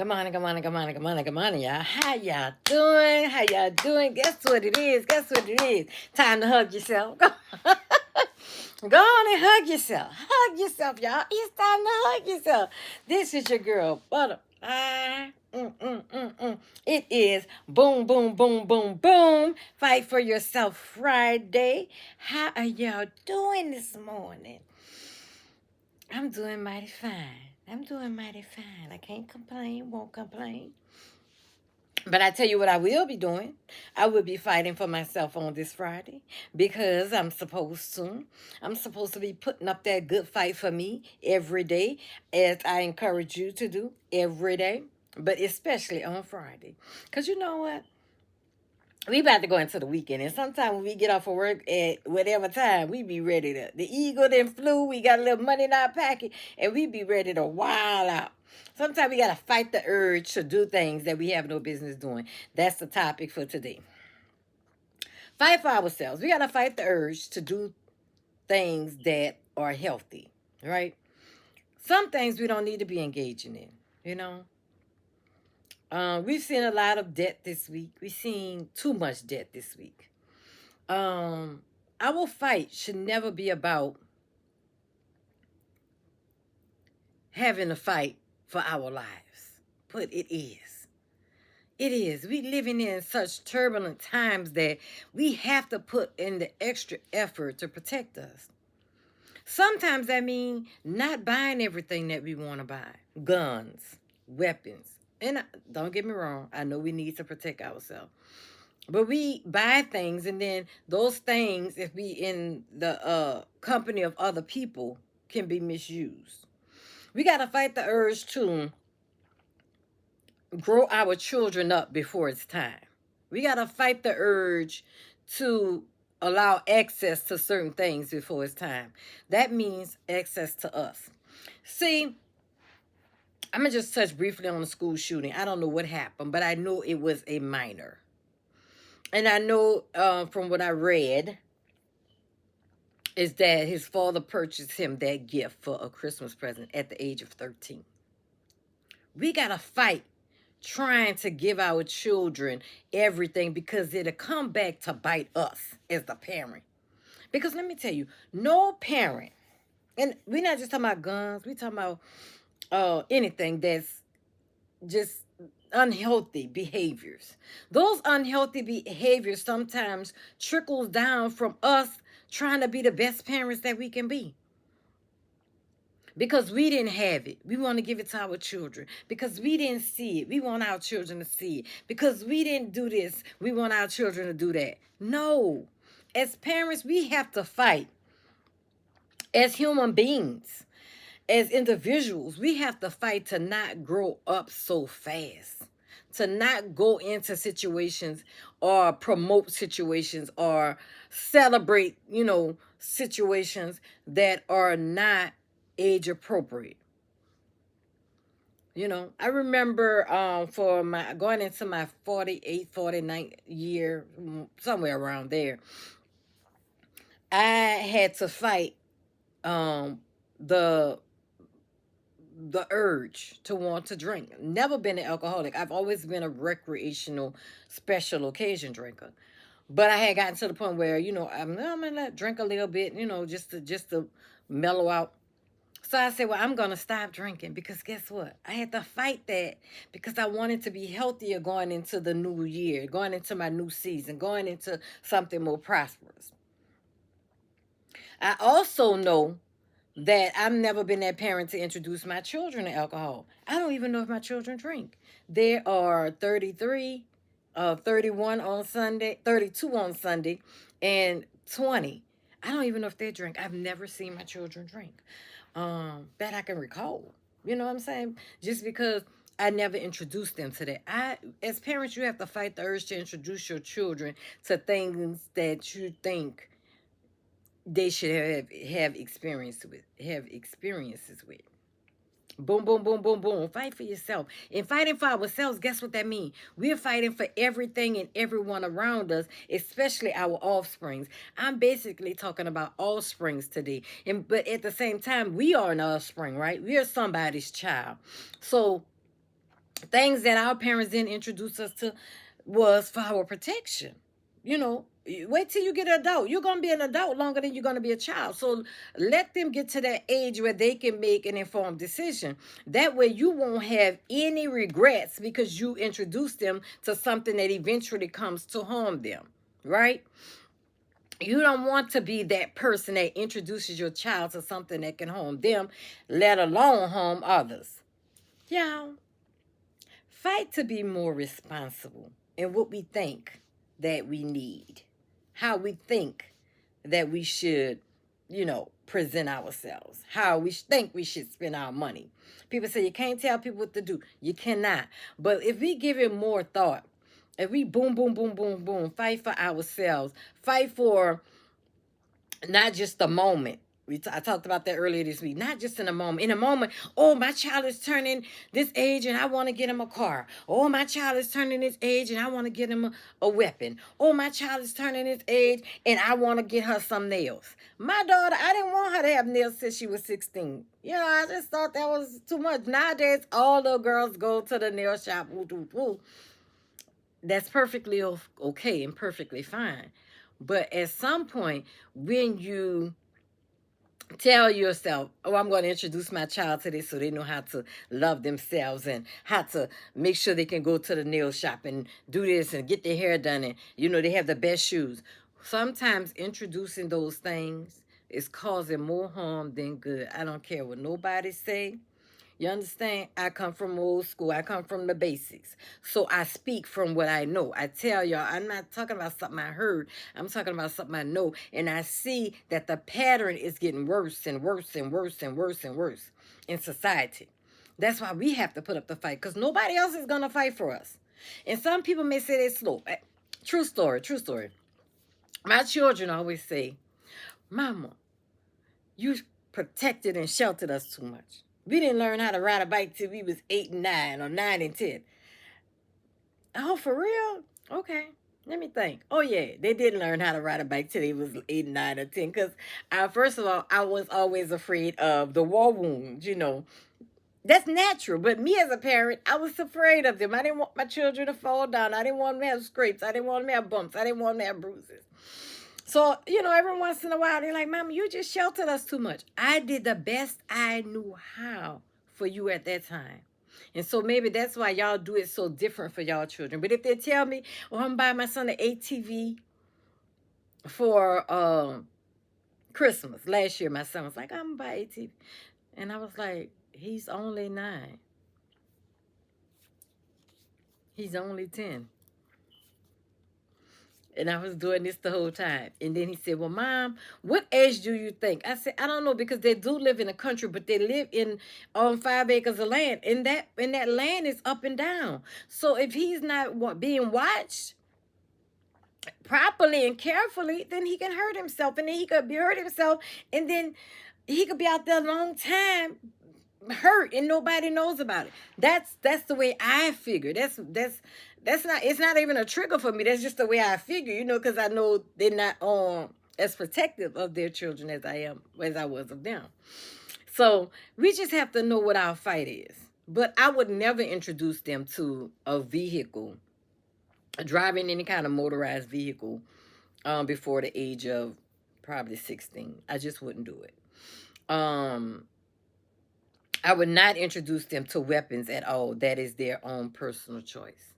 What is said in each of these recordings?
Good morning, good morning, good morning, good morning, good morning, y'all. How y'all doing? How y'all doing? Guess what it is? Guess what it is? Time to hug yourself. Go, go on and hug yourself. Hug yourself, y'all. It's time to hug yourself. This is your girl, Butterfly. It is boom, boom, boom, boom, boom. Fight for yourself Friday. How are y'all doing this morning? I'm doing mighty fine. I'm doing mighty fine. I can't complain, won't complain. But I tell you what I will be doing. I will be fighting for myself on this Friday because I'm supposed to. I'm supposed to be putting up that good fight for me every day, as I encourage you to do every day, but especially on Friday. Because you know what? We about to go into the weekend, and sometimes when we get off of work at whatever time, we be ready to. The eagle then flew. We got a little money in our pocket, and we be ready to wild out. Sometimes we gotta fight the urge to do things that we have no business doing. That's the topic for today. Fight for ourselves. We gotta fight the urge to do things that are healthy, right? Some things we don't need to be engaging in. You know, we've seen a lot of debt this week. We've seen too much debt this week. Um, our fight should never be about having a fight for our lives, but it is. It is. We living in such turbulent times that we have to put in the extra effort to protect us. Sometimes that means not buying everything that we want to buy. Guns, weapons. And don't get me wrong, I know we need to protect ourselves. But we buy things, and then those things, if we in the company of other people, can be misused. We got to fight the urge to grow our children up before it's time. We got to fight the urge to allow access to certain things before it's time. That means access to us. See, I'm going to just touch briefly on the school shooting. I don't know what happened, but I know it was a minor. And I know from what I read is that his father purchased him that gift for a Christmas present at the age of 13. We got to fight trying to give our children everything because it'll come back to bite us as the parent. Because let me tell you, no parent, and we're not just talking about guns, we're talking about anything that's just unhealthy behaviors. Those unhealthy behaviors sometimes trickles down from us trying to be the best parents that we can be. Because we didn't have it. We want to give it to our children. Because we didn't see it. We want our children to see it. Because we didn't do this. We want our children to do that. No. As parents, we have to fight. As human beings, as individuals, we have to fight to not grow up so fast, to not go into situations or promote situations or celebrate, situations that are not age appropriate. I remember for my going into my 48th, 49th year, somewhere around there, I had to fight um, the the urge to want to drink. Never been an alcoholic. I've always been a recreational, special occasion drinker. But I had gotten to the point where I'm gonna drink a little bit, just to mellow out. So I said, well, I'm gonna stop drinking because guess what? I had to fight that because I wanted to be healthier going into the new year, going into my new season, going into something more prosperous. I also know that I've never been that parent to introduce my children to alcohol. I don't even know if my children drink. They are 33, 31 on Sunday, 32 on Sunday, and 20. I don't even know if they drink. I've never seen my children drink that I can recall. You know what I'm saying? Just because I never introduced them to that. As parents, you have to fight the urge to introduce your children to things that you think they should have experiences with. Boom, boom, boom, boom, boom. Fight for yourself. And fighting for ourselves, guess what that means? We're fighting for everything and everyone around us, especially our offsprings. I'm basically talking about offsprings today. But at the same time, we are an offspring, right? We are somebody's child. So Things that our parents didn't introduce us to was for our protection. Wait till you get an adult. You're going to be an adult longer than you're going to be a child. So let them get to that age where they can make an informed decision. That way you won't have any regrets because you introduced them to something that eventually comes to harm them, right? You don't want to be that person that introduces your child to something that can harm them, let alone harm others. Y'all, fight to be more responsible in what we think that we need, how we think that we should, present ourselves, how we think we should spend our money. People say you can't tell people what to do. You cannot. But if we give it more thought, if we boom, boom, boom, boom, boom, fight for ourselves, fight for not just the moment. I talked about that earlier this week. Not just in a moment. In a moment, oh, my child is turning this age and I want to get him a car. Oh, my child is turning this age and I want to get him a weapon. Oh, my child is turning this age and I want to get her some nails. My daughter, I didn't want her to have nails since she was 16. I just thought that was too much. Nowadays, all the girls go to the nail shop. Woo, woo, woo. That's perfectly okay and perfectly fine. But at some point, when you tell yourself, oh, I'm going to introduce my child to this so they know how to love themselves and how to make sure they can go to the nail shop and do this and get their hair done and, they have the best shoes. Sometimes introducing those things is causing more harm than good. I don't care what nobody say. You understand? I come from old school. I come from the basics. So I speak from what I know. I tell y'all, I'm not talking about something I heard. I'm talking about something I know. And I see that the pattern is getting worse and worse and worse and worse and worse in society. That's why we have to put up the fight because nobody else is going to fight for us. And some people may say they're slow. True story, true story. My children always say, Mama, you protected and sheltered us too much. We didn't learn how to ride a bike till we was 8 and 9 or 9 and 10. Oh, for real? Okay. Let me think. Oh, yeah. They didn't learn how to ride a bike till they was 8, 9, or 10. Because, first of all, I was always afraid of the war wounds, That's natural. But me as a parent, I was afraid of them. I didn't want my children to fall down. I didn't want them to have scrapes. I didn't want them to have bumps. I didn't want them to have bruises. So, every once in a while, they're like, Mama, you just sheltered us too much. I did the best I knew how for you at that time. And so maybe that's why y'all do it so different for y'all children. But if they tell me, oh, I'm buying my son an ATV for Christmas. Last year, my son was like, I'm going to buy ATV. And I was like, he's only 9. He's only 10. And I was doing this the whole time. And then he said, well, Mom, what age do you think? I said, I don't know, because they do live in a country, but they live in 5 acres of land. And that land is up and down. So if he's not being watched properly and carefully, then he can hurt himself. And then he could hurt himself. And then he could be out there a long time hurt and nobody knows about it. That's the way I figure. That's not, it's not even a trigger for me. That's just the way I figure, because I know they're not as protective of their children as I was of them. So we just have to know what our fight is. But I would never introduce them to a vehicle, driving any kind of motorized vehicle, before the age of probably 16. I just wouldn't do it. I would not introduce them to weapons at all. That is their own personal choice.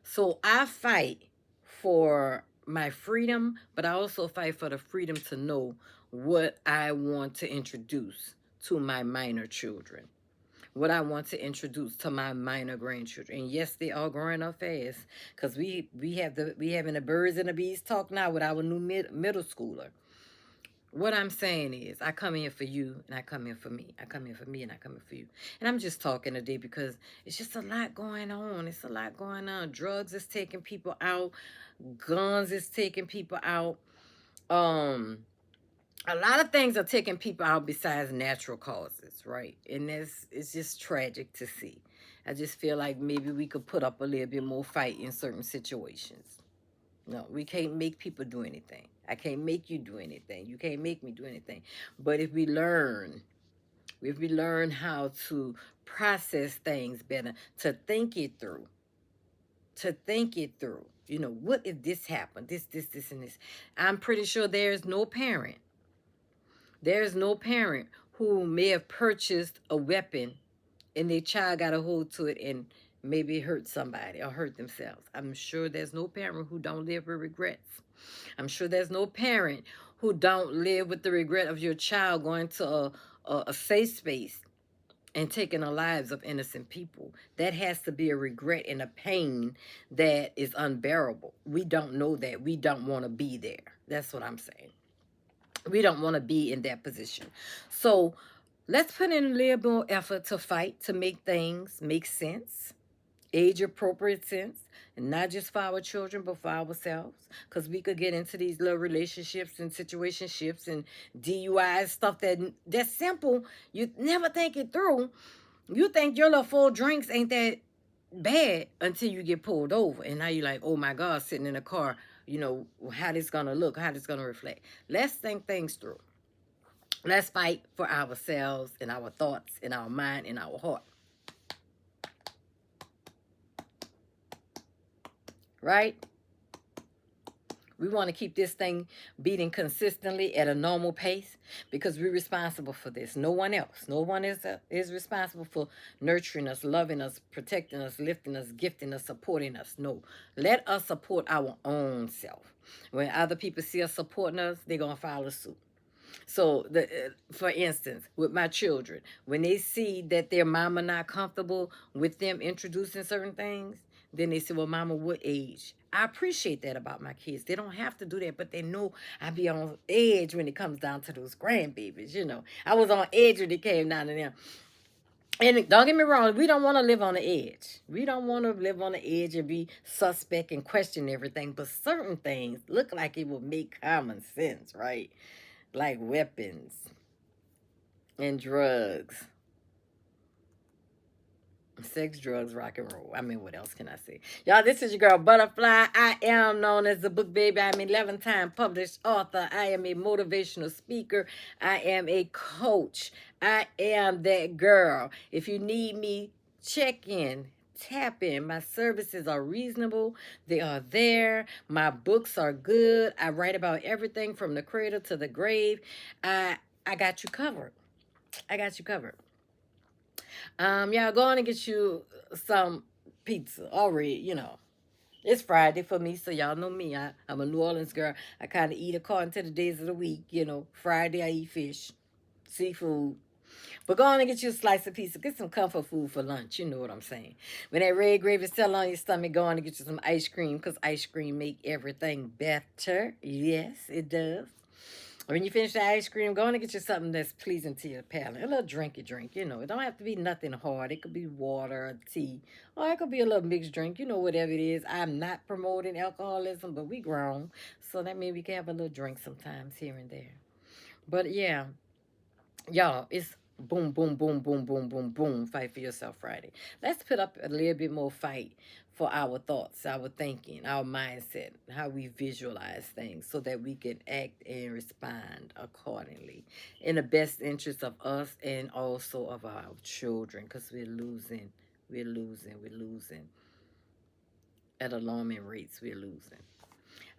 So I fight for my freedom, but I also fight for the freedom to know what I want to introduce to my minor children, what I want to introduce to my minor grandchildren. And yes, they are growing up fast, because we having the birds and the bees talk now with our new middle schooler. What I'm saying is, I come here for you, and I come here for me. I come here for me, and I come here for you. And I'm just talking today because it's just a lot going on. It's a lot going on. Drugs is taking people out. Guns is taking people out. A lot of things are taking people out besides natural causes, right? And it's just tragic to see. I just feel like maybe we could put up a little bit more fight in certain situations. No, we can't make people do anything. I can't make you do anything. You can't make me do anything. But if we learn If we learn how to process things better, to think it through, to think it through. You know, what if this happened? This, and this. I'm pretty sure there's no parent who may have purchased a weapon and their child got a hold to it and maybe hurt somebody or hurt themselves. I'm sure there's no parent who don't live with regrets. I'm sure there's no parent who don't live with the regret of your child going to a safe space and taking the lives of innocent people. That has to be a regret and a pain that is unbearable. We don't know that. We don't want to be there. That's what I'm saying. We don't want to be in that position. So let's put in a little more effort to fight to make things make sense, age appropriate sense, and not just for our children but for ourselves, because we could get into these little relationships and situationships and DUI stuff that's simple. You never think it through. You think your little 4 drinks ain't that bad until you get pulled over, and now you're like, oh my God, sitting in a car, you know, how this gonna look, how this gonna reflect. Let's think things through. Let's fight for ourselves and our thoughts and our mind and our heart. Right? We want to keep this thing beating consistently at a normal pace because we're responsible for this. No one else. No one is responsible for nurturing us, loving us, protecting us, lifting us, gifting us, supporting us. No. Let us support our own self. When other people see us supporting us, they're going to follow suit. So, for instance, with my children, when they see that their mama not comfortable with them introducing certain things, then they say, well, mama, what age? I appreciate that about my kids. They don't have to do that, but they know I be on edge when it comes down to those grandbabies, you know. I was on edge when it came down to them. And don't get me wrong, we don't want to live on the edge. We don't want to live on the edge and be suspect and question everything. But certain things look like it will make common sense, right? Like weapons and drugs. Sex, drugs, rock and roll. I mean, what else can I say? Y'all, this is your girl Butterfly. I am known as the Book Baby. I'm an 11-time published author. I am a motivational speaker. I am a coach. I am that girl. If you need me, check in. Tap in. My services are reasonable. They are there. My books are good. I write about everything from the cradle to the grave. I got you covered. I got you covered. Y'all go on and get you some pizza already, you know. It's Friday for me, so y'all know me. I'm a New Orleans girl. I kind of eat according to the days of the week, you know. Friday, I eat fish, seafood. But go on and get you a slice of pizza. Get some comfort food for lunch. You know what I'm saying. When that red gravy is still on your stomach, go on and get you some ice cream, because ice cream make everything better. Yes, it does. When you finish the ice cream, go on and get you something that's pleasing to your palate. A little drinky drink, you know. It don't have to be nothing hard. It could be water or tea. Or it could be a little mixed drink, you know, whatever it is. I'm not promoting alcoholism, but we grown. So that means we can have a little drink sometimes here and there. But yeah, y'all, it's boom, boom, boom, boom, boom, boom, boom. Fight for yourself Friday. Let's put up a little bit more fight for our thoughts, our thinking, our mindset, how we visualize things so that we can act and respond accordingly in the best interest of us and also of our children, because we're losing at alarming rates. We're losing.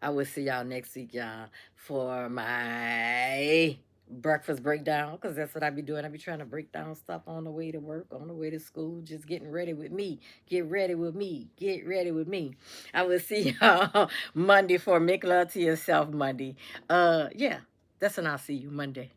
I will see y'all next week, y'all, for my breakfast breakdown, because that's what I be doing. I be trying to break down stuff on the way to work, on the way to school, just getting ready with me. Get ready with me. Get ready with me. I will see y'all Monday for Make Love to Yourself Monday. Yeah, that's when I'll see you Monday.